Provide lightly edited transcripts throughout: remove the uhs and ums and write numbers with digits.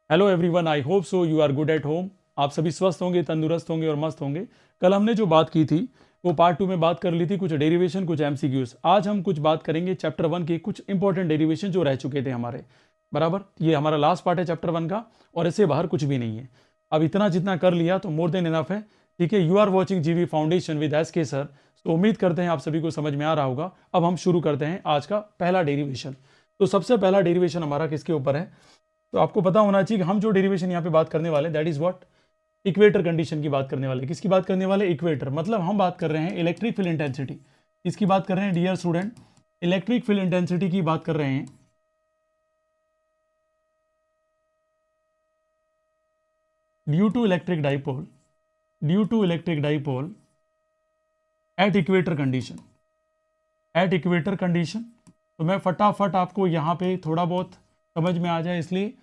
Hello everyone, I hope so you are good at home. आप सभी स्वस्थ होंगे, तंदुरुस्त होंगे और मस्त होंगे। कल हमने जो बात की थी वो पार्ट 2 में बात कर ली थी, कुछ डेरिवेशन, कुछ एमसीक्यूज। आज हम कुछ बात करेंगे चैप्टर 1 के कुछ इंपॉर्टेंट डेरिवेशन जो रह चुके थे हमारे। बराबर, ये हमारा लास्ट पार्ट है चैप्टर 1 का और इससे बाहर कुछ भी नहीं है। अब इतना जितना कर लिया तो मोर देन इनफ है। ठीक है, यू आर वॉचिंग जीवी फाउंडेशन विद एस के सर। तो उम्मीद करते हैं आप सभी को समझ में आ रहा होगा। अब हम शुरू करते हैं आज का पहला डेरिवेशन। तो सबसे पहला डेरिवेशन हमारा किसके ऊपर है? तो आपको पता होना चाहिए कि हम जो डेरिवेशन यहाँ पे बात करने वाले that is what, equator condition की बात करने वाले। किसकी बात करने वाले? इक्वेटर। मतलब हम बात कर रहे हैं इलेक्ट्रिक फील्ड इंटेंसिटी। इसकी बात कर रहे हैं dear student, electric field intensity की बात कर रहे हैं due to electric dipole, due to electric dipole at equator condition, at equator condition. तो मैं फटाफट आपको यहाँ पे थोड़ा बहुत समझ में आ जाए इसलिए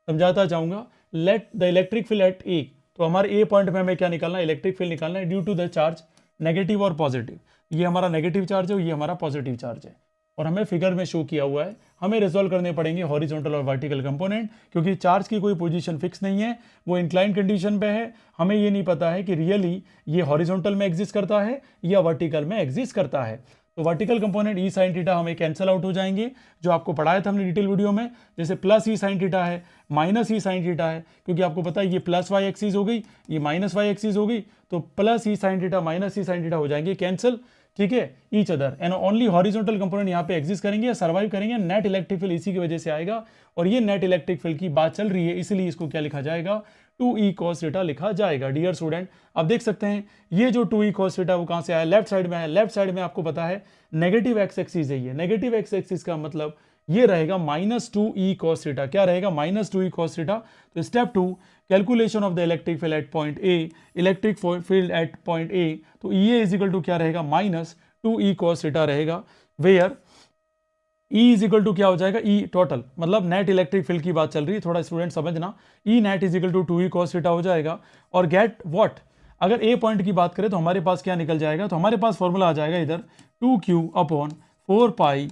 समझाता जाऊंगा। Let the electric field at A, तो हमारे ए पॉइंट में हमें क्या निकालना है? इलेक्ट्रिक फील्ड निकालना है due to the charge negative और पॉजिटिव। ये हमारा नेगेटिव चार्ज है, ये हमारा पॉजिटिव चार्ज है और हमें फिगर में शो किया हुआ है। हमें रिजोल्व करने पड़ेंगे हॉरिजॉन्टल और वर्टिकल कंपोनेंट, क्योंकि चार्ज की कोई पोजीशन फिक्स नहीं है, वो इंक्लाइन कंडीशन पे है। हमें ये नहीं पता है कि रियली ये हॉरिजॉन्टल में एग्जिस्ट करता है या वर्टिकल में एग्जिस्ट करता है। तो vertical component E sine theta हमें कैंसिल आउट हो जाएंगे, जो आपको पढ़ाया था हमने डिटेल वीडियो में। जैसे प्लस ई साइन थीटा है, माइनस ई साइन थीटा है, क्योंकि आपको पता है ये प्लस वाई एक्सिस हो गई, ये माइनस वाई एक्सिस हो गई, तो प्लस ई साइन थीटा माइनस ई साइन थीटा हो जाएंगे कैंसिल। ठीक है, each other and only horizontal component यहाँ पे एग्जिस्ट करेंगे या सर्वाइव करेंगे। नेट इलेक्ट्रिक फील्ड इसी की वजह से आएगा और ये नेट इलेक्ट्रिक फील्ड की बात चल रही है, इसलिए इसको क्या लिखा जाएगा? 2e cos थीटा लिखा जाएगा। डियर स्टूडेंट, अब देख सकते हैं ये जो 2e cos थीटा वो कहां से आया? लेफ्ट साइड में है। लेफ्ट साइड में आपको पता है नेगेटिव एक्स एक्सिस है, ये नेगेटिव एक्स एक्सिस का मतलब ये रहेगा -2e cos थीटा। क्या रहेगा? -2e cos theta. तो step 2, calculation of the electric field at point A, electric field at point A. तो E इज इक्वल टू क्या रहेगा? -2e cos थीटा रहेगा, where E is equal to क्या हो जाएगा? E टोटल, मतलब net electric field की बात चल रही है, थोड़ा स्टूडेंट समझना। E net is equal to 2e cos theta हो जाएगा। और गेट व्हाट, अगर ए पॉइंट की बात करें तो हमारे पास क्या निकल जाएगा? तो हमारे पास फॉर्मूला आ जाएगा इधर 2q upon 4 pi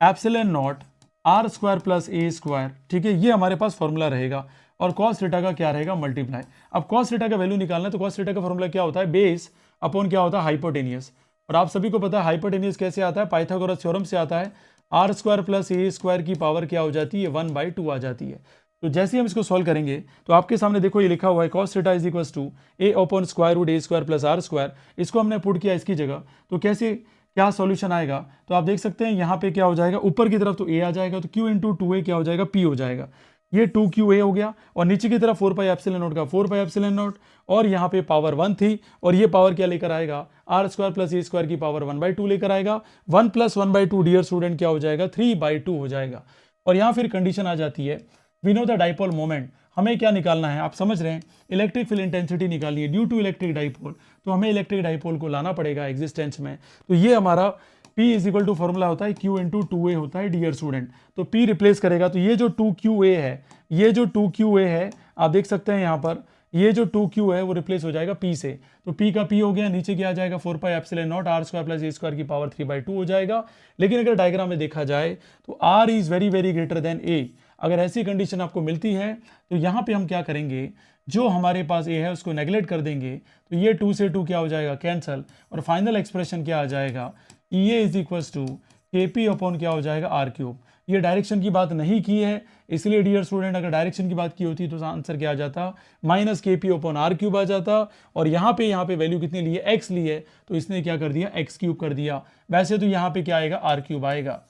epsilon naught R square plus A square. ठीक है, ये हमारे पास फॉर्मूला रहेगा। और cos थीटा का क्या रहेगा? मल्टीप्लाई। अब cos थीटा का वैल्यू निकालना है तो cos थीटा का फॉर्मूला क्या होता है? बेस अपॉन क्या होता है? हाइपोटेनियस। और आप सभी को पता है हाइपोटेनियस कैसे आता है? पाइथागोरस थ्योरम से आता है। R square plus A square की पावर क्या हो जाती है? 1/2 आ जाती है। तो जैसे हम इसको सॉल्व करेंगे तो आपके सामने देखो ये लिखा हुआ है cos theta is equal to A upon square root A square plus R square. इसको हमने पुट किया इसकी जगह, तो कैसे क्या सॉल्यूशन आएगा? तो आप देख सकते हैं यहाँ पे क्या हो जाएगा, ऊपर की तरफ तो a आ जाएगा, तो q इंटू 2a क्या हो जाएगा? p हो जाएगा। ये 2qa हो गया और नीचे की तरफ 4 पाई एप्सिलॉन नॉट का 4 पाई एप्सिलॉन नॉट, और यहाँ पे पावर 1 थी और ये पावर क्या लेकर आएगा? R square plus A square की पावर 1/2 लेकर आएगा। 1 प्लस 1/2 डियर स्टूडेंट क्या हो जाएगा? 3/2 हो जाएगा। और यहाँ फिर कंडीशन आ जाती है, we know the dipole moment. हमें क्या निकालना है? आप समझ रहे हैं, इलेक्ट्रिक फील्ड इंटेंसिटी निकालनी है ड्यू टू इलेक्ट्रिक डाइपोल। तो हमें इलेक्ट्रिक डाइपोल को लाना पड़ेगा एग्जिस्टेंस में। तो ये हमारा P is equal to formula होता है Q इंटू 2a होता है डियर स्टूडेंट। तो P रिप्लेस करेगा, तो ये जो 2qa है, ये जो 2qa है आप देख सकते हैं यहाँ पर, ये जो 2q है वो रिप्लेस हो जाएगा P से। तो P का P हो गया, नीचे क्या आ जाएगा? 4 pi epsilon naught R square plus A square की पावर 3/2 हो जाएगा। लेकिन अगर डायग्राम में देखा जाए तो R is very very greater than A। अगर ऐसी कंडीशन आपको मिलती है तो यहाँ पे हम क्या करेंगे? जो हमारे पास A है उसको नेगलेक्ट कर देंगे, तो ये 2 से 2 क्या हो जाएगा? कैंसल। और फाइनल एक्सप्रेशन क्या आ जाएगा? EA is equal to KP upon क्या हो जाएगा? R cube. ये डायरेक्शन की बात नहीं की है, इसलिए डियर स्टूडेंट अगर डायरेक्शन की बात की होती तो आंसर क्या आ जाता? -KP अपॉन R क्यूब आ जाता। और यहाँ पे वैल्यू कितनी ली है? x ली है, तो इसने क्या कर दिया? x क्यूब कर दिया। वैसे तो यहाँ पे क्या आएगा? R क्यूब आएगा।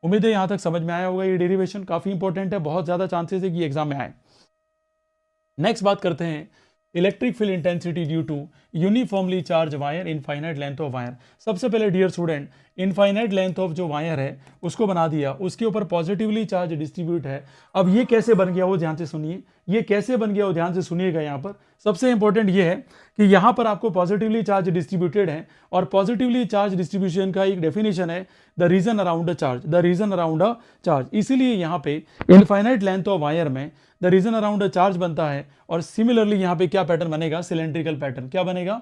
उम्मीद है यहाँ तक समझ में आया होगा। ये डेरिवेशन काफी इंपॉर्टेंट है, बहुत ज्यादा चांसेस है कि एग्जाम में आए। नेक्स्ट बात करते हैं electric field intensity due to uniformly charge wire, infinite length of wire. सबसे पहले dear student, infinite length of जो वायर है उसको बना दिया, उसके ऊपर पॉजिटिवली चार्ज डिस्ट्रीब्यूट है। अब ये कैसे बन गया वो ध्यान से सुनिए, ये कैसे बन गया वो ध्यान से सुनिएगा। यहाँ पर सबसे इंपॉर्टेंट ये है कि यहाँ पर आपको पॉजिटिवली चार्ज डिस्ट्रीब्यूटेड है, और पॉजिटिवली चार्ज डिस्ट्रीब्यूशन का एक डेफिनेशन है the region around a charge, the region around a charge. इसीलिए यहाँ पे इनफाइनाइट लेंथ ऑफ वायर में the region around a charge बनता है। और सिमिलरली यहाँ पे क्या पैटर्न बनेगा? Cylindrical pattern. क्या बनेगा?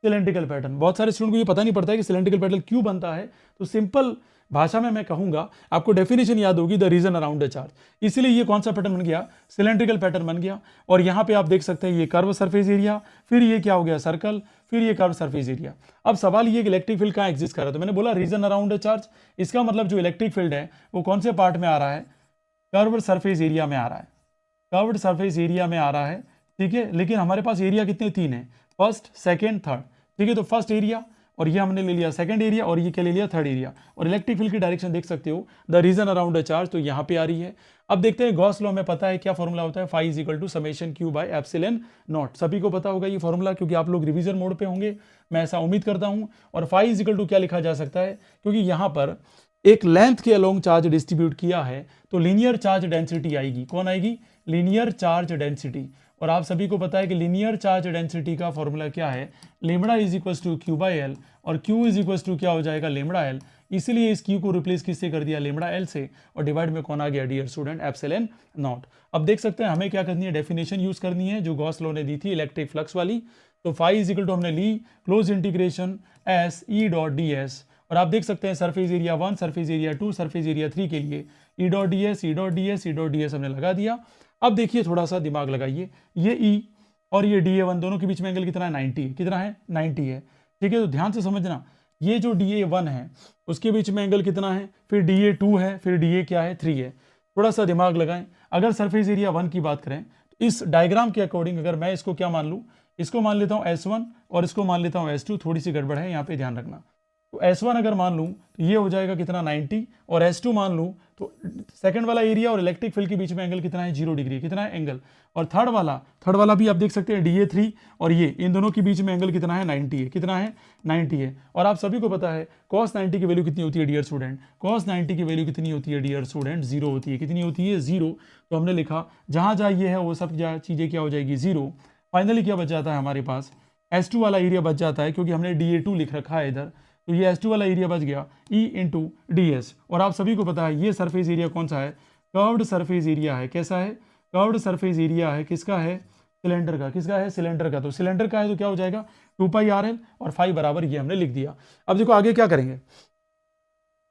Cylindrical pattern. बहुत सारे स्टूडेंट को ये पता नहीं पड़ता है कि सिलेंड्रिकल पैटर्न क्यों बनता है। तो सिंपल भाषा में मैं कहूंगा, आपको डेफिनेशन याद होगी, the region around the charge. इसलिए ये कौन सा पैटर्न बन गया, सिलेंड्रिकल पैटर्न बन गया। और यहाँ पे आप देख सकते हैं ये कर्व सरफेस एरिया, फिर ये क्या हो गया सर्कल, फिर ये कर्व सरफेस एरिया। अब सवाल ये कि इलेक्ट्रिक फील्ड कहाँ एग्जिस्ट कर रहा है, तो मैंने बोला रीजन अराउंड द चार्ज। इसका मतलब जो इलेक्ट्रिक फील्ड है वो कौन से पार्ट में आ रहा है, कर्व सरफेस एरिया में आ रहा है, कर्व्ड सरफेस एरिया में आ रहा है, ठीक है। लेकिन हमारे पास एरिया कितने, 3 है, फर्स्ट सेकेंड थर्ड, ठीक है। तो फर्स्ट एरिया और ये हमने ले लिया सेकंड एरिया और ये क्या ले लिया थर्ड एरिया। और इलेक्ट्रिक फील्ड की डायरेक्शन देख सकते हो, the region around the charge, तो यहाँ पे आ रही है। अब देखते हैं गॉस लॉ में पता है क्या फॉर्मूला होता है, phi is equal to summation Q by epsilon naught. सभी को पता होगा ये फॉर्मूला, क्योंकि आप लोग रिवीजन मोड पे होंगे, मैं ऐसा उम्मीद करता हूँ। और फाई इज इक्वल टू क्या लिखा जा सकता है, क्योंकि यहाँ पर एक लेंथ के अलोंग चार्ज डिस्ट्रीब्यूट किया है तो लीनियर चार्ज डेंसिटी आएगी। कौन आएगी, लीनियर चार्ज डेंसिटी। और आप सभी को पता है कि लीनियर चार्ज डेंसिटी का फॉर्मूला क्या है, lambda is equal to Q by L, और क्यू इज इक्वल टू क्या हो जाएगा, लेमड़ा एल। इसलिए इस क्यू को रिप्लेस किससे कर दिया, लेमड़ा एल से, और डिवाइड में कौन आ गया डियर स्टूडेंट, एप्सिलॉन नॉट। अब देख सकते हैं हमें क्या करनी है, डेफिनेशन यूज करनी है जो गॉस लॉ ने दी थी इलेक्ट्रिक फ्लक्स वाली। तो फाई इज इक्वल टू हमने ली close integration S E dot D S, और आप देख सकते हैं surface area 1, surface area 2, surface area 3 के लिए E dot D S, E dot D S, E dot D S हमने लगा दिया। अब देखिए थोड़ा सा दिमाग लगाइए, ये ई और ये DA1 दोनों के बीच में एंगल कितना है, 90 है। कितना है, 90 है, ठीक है। तो ध्यान से समझना, ये जो DA1 है उसके बीच में एंगल कितना है, फिर DA2 है, फिर DA क्या है, 3 है। थोड़ा सा दिमाग लगाएं। अगर सरफेस एरिया 1 की बात करें तो इस डायग्राम के अकॉर्डिंग अगर मैं इसको क्या मान लूँ, इसको मान लेता हूँ S1 और इसको मान लेता हूँ S2, थोड़ी सी गड़बड़ है यहाँ पे ध्यान रखना। तो S1 अगर मान लूँ तो ये हो जाएगा कितना 90, और S2 मान लूँ तो सेकंड वाला एरिया और इलेक्ट्रिक फील्ड के बीच में एंगल कितना है, 0 डिग्री, कितना है एंगल। और थर्ड वाला भी आप देख सकते हैं DA3 और ये, इन दोनों के बीच में एंगल कितना है, 90 है। कितना है, 90 है। और आप सभी को पता है cos 90 की वैल्यू कितनी होती है डियर स्टूडेंट, cos 90 की वैल्यू कितनी होती है डियर स्टूडेंट, 0 होती है। कितनी होती है, 0। तो हमने लिखा जहाँ जहाँ ये है वो सब चीज़ें क्या हो जाएगी, 0। फाइनली क्या बच जाता है हमारे पास, S2 वाला एरिया बच जाता है, क्योंकि हमने DA2 लिख रखा है इधर, तो ये S2 वाला एरिया बच गया E इंटू DS। और आप सभी को पता है ये सरफेस एरिया कौन सा है, कर्व्ड सरफेस एरिया है। कैसा है, कर्व्ड सरफेस एरिया है, किसका है, सिलेंडर का। किसका है, सिलेंडर का। तो सिलेंडर का है तो क्या हो जाएगा 2πRL, और फाई बराबर ये हमने लिख दिया। अब देखो आगे क्या करेंगे,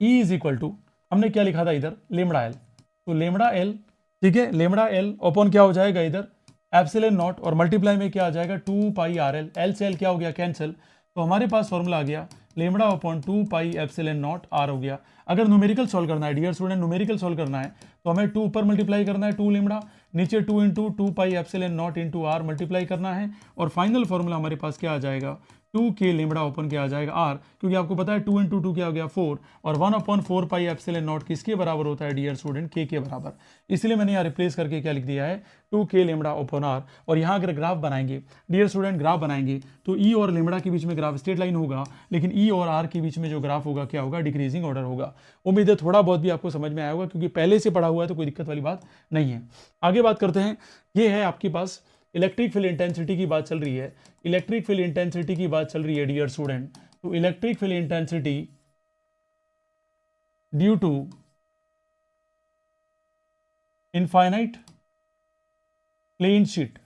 E इज इक्वल टू हमने क्या लिखा था इधर, लेमड़ा एल। तो लेमड़ा एल, ठीक है, लेमड़ा एल ओपन क्या हो जाएगा इधर, एप्सिलॉन नॉट, और मल्टीप्लाई में क्या आ जाएगा 2πRL, एल से एल क्या हो गया, कैंसिल। तो हमारे पास फॉर्मूला आ गया lambda upon 2π epsilon naught R हो गया। अगर न्यूमेरिकल सॉल्व करना है डियर स्टूडेंट, न्यूमेरिकल सॉल्व करना है तो हमें 2 ऊपर मल्टीप्लाई करना है 2 लेमड़ा, नीचे 2 into 2π epsilon naught into R multiply करना है, और फाइनल फॉर्मूला हमारे पास क्या आ जाएगा, 2k लेमड़ा ओपन क्या आ जाएगा आर, क्योंकि आपको पता है 2 इंटू 2 क्या हो गया 4, और 1/4π एप्सिलॉन नॉट किसके बराबर होता है डियर स्टूडेंट, k के बराबर। इसलिए मैंने यहाँ रिप्लेस करके क्या लिख दिया है 2k लेमड़ा ओपन आर। और यहाँ अगर ग्राफ बनाएंगे डियर स्टूडेंट, ग्राफ बनाएंगे तो ई और लेमड़ा के बीच में ग्राफ स्ट्रेट लाइन होगा, लेकिन ई और आर के बीच में जो ग्राफ होगा क्या होगा, डिक्रीजिंग ऑर्डर होगा। उम्मीद है थोड़ा बहुत भी आपको समझ में आया होगा, क्योंकि पहले से पढ़ा हुआ है तो कोई दिक्कत वाली बात नहीं है। आगे बात करते हैं, ये है आपके पास इलेक्ट्रिक फील्ड इंटेंसिटी की बात चल रही है, इलेक्ट्रिक फील्ड इंटेंसिटी की बात चल रही है डियर स्टूडेंट। तो electric field intensity due to infinite plane sheet,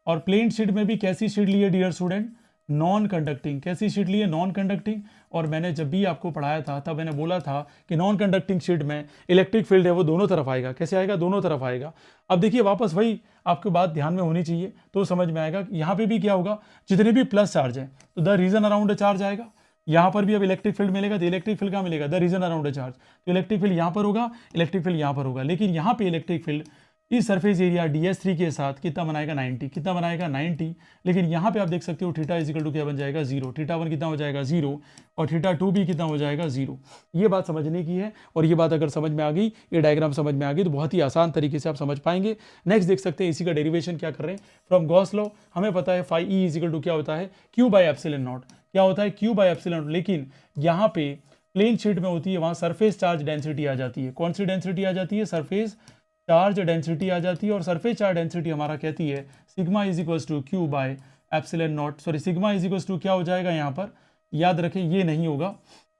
और प्लेन शीट में भी कैसी शीट ली है डियर स्टूडेंट, नॉन कंडक्टिंग। कैसी शीट ली है, नॉन कंडक्टिंग। और मैंने जब भी आपको पढ़ाया था तब मैंने बोला था कि नॉन कंडक्टिंग शीट में इलेक्ट्रिक फील्ड है वो दोनों तरफ आएगा। कैसे आएगा, दोनों तरफ आएगा। अब देखिए वापस वही आपकी बात ध्यान में होनी चाहिए तो समझ में आएगा। यहाँ पे भी क्या होगा, जितने भी प्लस चार्ज है तो द रीजन अराउंड चार्ज आएगा। यहाँ पर भी अब इलेक्ट्रिक फील्ड मिलेगा, तो इलेक्ट्रिक फील्ड कहाँ मिलेगा, द रीजन अराउंड चार्ज। तो इलेक्ट्रिक फील्ड यहाँ पर होगा, इलेक्ट्रिक फील्ड यहाँ पर होगा, लेकिन यहाँ पे इलेक्ट्रिक फील्ड इस सरफेस एरिया DS3 के साथ कितना बनाएगा 90, कितना बनाएगा 90। लेकिन यहाँ पे आप देख सकते हो थीटा इज इक्वल टू क्या बन जाएगा 0, θ1 कितना हो जाएगा 0, और θ2 भी कितना हो जाएगा 0। ये बात समझने की है, और ये बात अगर समझ में आ गई, ये डायग्राम समझ में आ गई तो बहुत ही आसान तरीके से आप समझ पाएंगे। नेक्स्ट देख सकते हैं इसी का डेरिवेशन क्या कर रहे हैं, फ्रॉम गॉस लॉ हमें पता है phi E is equal to क्या होता है, क्यू बाई एप्सिलॉन नॉट। क्या होता है, क्यू बाई एप्सिलॉन नॉट। लेकिन यहाँ पे प्लेन शीट में होती है, वहाँ सरफेस चार्ज डेंसिटी आ जाती है। कौन सी डेंसिटी आ जाती है, सरफेस चार्ज डेंसिटी आ जाती है। और सरफेस चार्ज डेंसिटी हमारा कहती है sigma is equals to Q by epsilon naught, sorry sigma is equals to क्या हो जाएगा, यहाँ पर याद रखें ये नहीं होगा,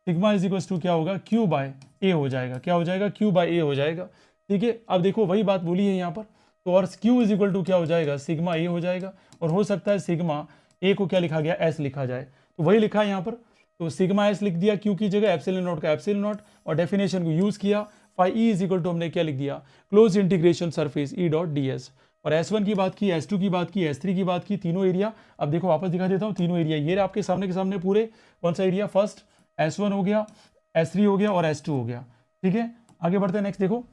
सिग्मा इज इक्वल्स टू क्या होगा, क्यू बाय ए हो जाएगा। क्या हो जाएगा, क्यू बाय ए हो जाएगा। ठीक है, अब देखो वही बात बोली है यहाँ पर, तो और क्यू इज इक्वल टू क्या हो जाएगा, सिग्मा ए हो जाएगा। और हो सकता है सिग्मा ए को क्या लिखा गया, एस लिखा जाए, तो वही लिखा है यहाँ पर। तो सिग्मा एस लिख दिया क्यू की जगह, एप्सिलॉन नॉट का एप्सिलॉन नॉट, और डेफिनेशन को यूज किया, phi E is equal to हमने क्या लिख दिया, close integration surface E dot D S. और S1 की बात की, S2 की बात की, S3 की बात की, तीनों एरिया। अब देखो वापस दिखा देता हूँ, तीनों एरिया ये आपके सामने के सामने पूरे, कौन सा एरिया, फर्स्ट S1 हो गया, S3 हो गया और S2 हो गया। ठीक है, आगे बढ़ते हैं, नेक्स्ट देखो।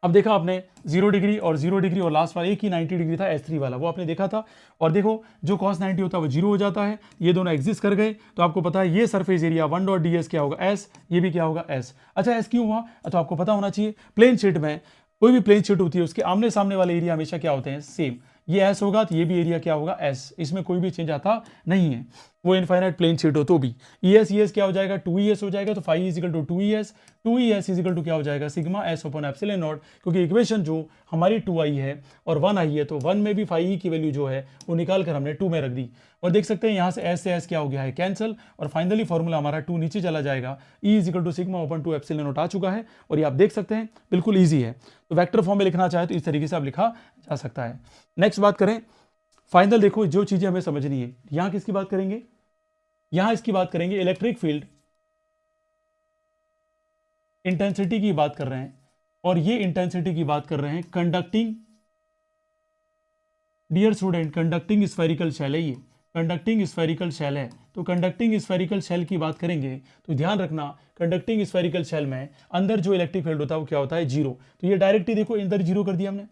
अब देखा आपने 0 डिग्री और 0 डिग्री और लास्ट वाला एक ही 90 डिग्री था, S3 वाला, वो आपने देखा था। और देखो जो cos 90 होता है वो 0 हो जाता है, ये दोनों एग्जिस्ट कर गए। तो आपको पता है ये surface area 1 dot D S क्या होगा, S, ये भी क्या होगा, S। अच्छा S क्यों हुआ, तो आपको पता होना चाहिए, प्लेन शीट में कोई भी प्लेन शीट होती है उसके आमने सामने वाले एरिया हमेशा क्या होते हैं, सेम। ये S होगा तो ये भी एरिया क्या होगा, S, इसमें कोई भी चेंज आता नहीं है, वो इनफाइनाइट प्लेन शीट हो तो भी। ES क्या हो जाएगा, 2ES हो जाएगा, तो phi is equal to 2ES is equal to क्या हो जाएगा, sigma S upon epsilon naught, क्योंकि इक्वेशन जो हमारी 2i है और 1i है, तो 1 में भी फाई की वैल्यू जो है वो निकाल कर हमने 2 में रख दी। और देख सकते हैं यहाँ से S क्या हो गया है, कैंसिल, और फाइनली फॉर्मूला हमारा 2 नीचे चला जाएगा, E is equal to sigma upon 2 epsilon naught आ चुका है। और ये आप देख सकते हैं बिल्कुल ईजी है। तो वेक्टर फॉर्म में लिखना चाहे तो इस तरीके से आप लिखा जा सकता है। नेक्स्ट बात करें, फाइनल देखो जो चीजें हमें समझनी है, यहां किसकी बात करेंगे, यहां इसकी बात करेंगे, इलेक्ट्रिक फील्ड इंटेंसिटी की बात कर रहे हैं, और ये इंटेंसिटी की बात कर रहे हैं conducting, dear student conducting spherical shell है, ये कंडक्टिंग स्फेरिकल शेल है। तो कंडक्टिंग स्फेरिकल शेल की बात करेंगे तो ध्यान रखना, कंडक्टिंग स्फेरिकल शेल में अंदर जो इलेक्ट्रिक फील्ड होता है वो क्या होता है, जीरो। तो ये डायरेक्ट ही देखो अंदर जीरो कर दिया हमने,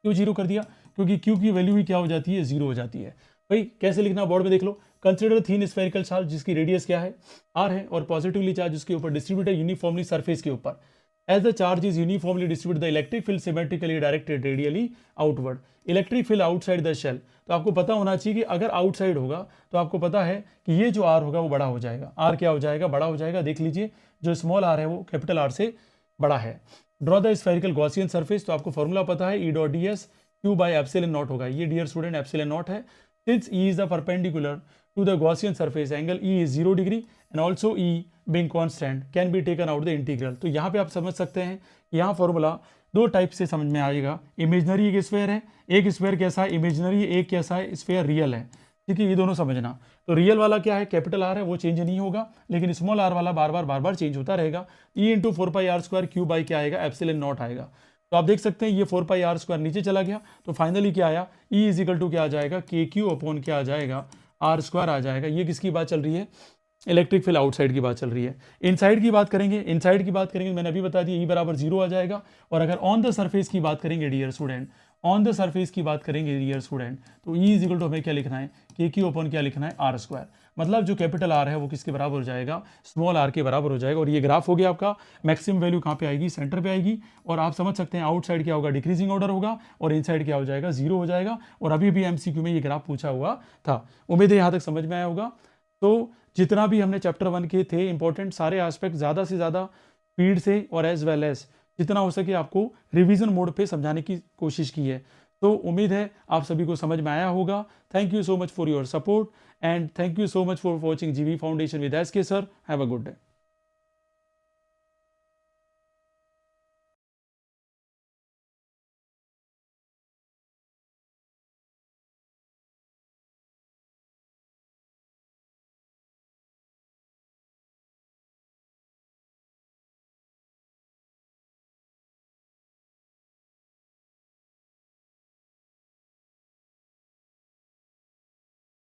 क्यों जीरो कर दिया, क्योंकि क्यू की वैल्यू ही क्या हो जाती है, जीरो हो जाती है। भाई कैसे लिखना बोर्ड में देख लो, कंसिडर थीन स्फेरिकल चार्ज जिसकी रेडियस क्या है, आर है, और पॉजिटिवली चार्ज उसके ऊपर डिस्ट्रीब्यूट है यूनिफॉर्मली सरफेस के ऊपर। As the charge is uniformly distribute the electric field symmetrically directed radially outward, electric field outside the shell. तो आपको पता होना चाहिए कि अगर आउटसाइड होगा तो आपको पता है कि ये जो आर होगा वो बड़ा हो जाएगा, आर क्या हो जाएगा, बड़ा हो जाएगा। देख लीजिए जो स्मॉल आर है वो कैपिटल आर से बड़ा है। Draw the spherical Gaussian surface, तो आपको फॉर्मूला पता है, E dot D S q by epsilon naught होगा, ये डियर स्टूडेंट एप्सिलॉन नॉट है। Since E is the perpendicular to the Gaussian surface, angle E is 0 degree and also E being constant can be taken out the integral. तो यहाँ पे आप समझ सकते हैं, यहाँ फॉर्मूला दो टाइप से समझ में आएगा, इमेजनरी एक स्फेयर है, एक स्फेयर कैसा है, इमेजनरी, एक कैसा है, स्फेयर रियल है। ठीक है, ये दोनों समझना। तो रियल वाला क्या है, कैपिटल आर है, वो चेंज नहीं होगा, लेकिन स्मॉल आर वाला बार बार चेंज होता रहेगा। E into 4πr² Q by क्या आएगा, एप्सिलॉन नॉट आएगा। तो आप देख सकते हैं ये 4πr² नीचे चला गया, तो फाइनली क्या आया, ई इज इक्वल टू क्या आ जाएगा, के क्यू अपॉन क्या आ जाएगा, r² आ जाएगा। ये किसकी बात चल रही है, इलेक्ट्रिक फील्ड आउटसाइड की बात चल रही है। इनसाइड की बात करेंगे, इनसाइड की बात करेंगे, मैंने अभी बता दिया, ई बराबर 0 आ जाएगा। और अगर ऑन द सरफेस की बात करेंगे dear student, on the surface की बात करेंगे डियर स्टूडेंट, तो ई इज इक्वल टू हमें क्या लिखना है, के क्यू अपॉन क्या लिखना है, r²। मतलब जो कैपिटल आर है वो किसके बराबर हो जाएगा, स्मॉल आर के बराबर हो जाएगा। और ये ग्राफ हो गया आपका, मैक्सिमम वैल्यू कहाँ पे आएगी, सेंटर पे आएगी। और आप समझ सकते हैं आउटसाइड क्या होगा, डिक्रीजिंग ऑर्डर होगा, और इनसाइड क्या हो जाएगा, 0 हो जाएगा। और अभी भी MCQ में ये ग्राफ पूछा हुआ था। उम्मीद है यहाँ तक समझ में आया होगा। तो जितना भी हमने चैप्टर 1 के थे इंपॉर्टेंट सारे एस्पेक्ट ज़्यादा से ज़्यादा स्पीड से और एज वेल एज जितना हो सके आपको रिवीजन मोड पे समझाने की कोशिश की है। तो उम्मीद है आप सभी को समझ में आया होगा। Thank you so much for your support and thank you so much for watching GV foundation with SK sir. Have a good day.